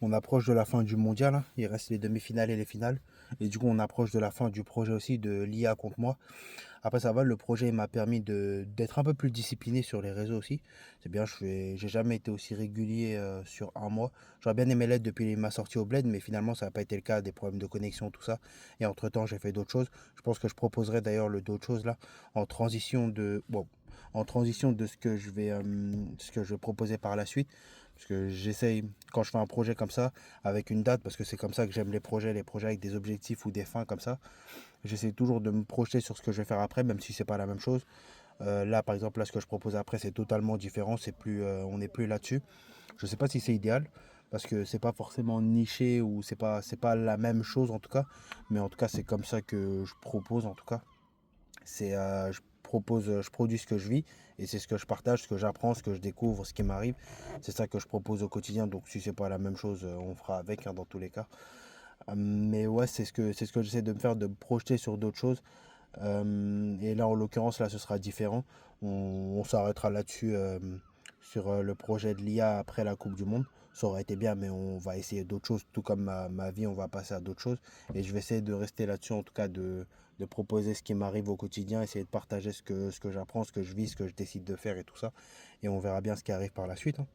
On approche de la fin du mondial, hein. Il reste les demi-finales et les finales. Et du coup, on approche de la fin du projet aussi de l'IA contre moi. Après, ça va, le projet m'a permis d'être un peu plus discipliné sur les réseaux aussi. C'est bien, j'ai jamais été aussi régulier sur un mois. J'aurais bien aimé l'être depuis ma sortie au bled, mais finalement, ça n'a pas été le cas, des problèmes de connexion, tout ça. Et entre-temps, j'ai fait d'autres choses. Je pense que je proposerai d'ailleurs le d'autres choses là, en transition de, bon, en transition de ce que je vais proposer par la suite. Parce que j'essaye, quand je fais un projet comme ça, avec une date, parce que c'est comme ça que j'aime les projets avec des objectifs ou des fins comme ça. J'essaie toujours de me projeter sur ce que je vais faire après, même si c'est pas la même chose. Là, par exemple, là, ce que je propose après, c'est totalement différent. C'est plus, on n'est plus là-dessus. Je sais pas si c'est idéal, parce que c'est pas forcément niché ou c'est pas la même chose en tout cas. Mais en tout cas, c'est comme ça que je propose en tout cas. Je propose, je produis ce que je vis et c'est ce que je partage, ce que j'apprends, ce que je découvre, ce qui m'arrive. C'est ça que je propose au quotidien. Donc, si c'est pas la même chose, on fera avec hein, dans tous les cas. Mais ouais, c'est ce que j'essaie de me faire, de me projeter sur d'autres choses. Et là, en l'occurrence, là, ce sera différent. On s'arrêtera là-dessus sur le projet de l'IA après la Coupe du Monde. Ça aurait été bien, mais on va essayer d'autres choses. Tout comme ma vie, on va passer à d'autres choses. Et je vais essayer de rester là-dessus, en tout cas, de proposer ce qui m'arrive au quotidien, essayer de partager ce que j'apprends, ce que je vis, ce que je décide de faire et tout ça. Et on verra bien ce qui arrive par la suite, hein.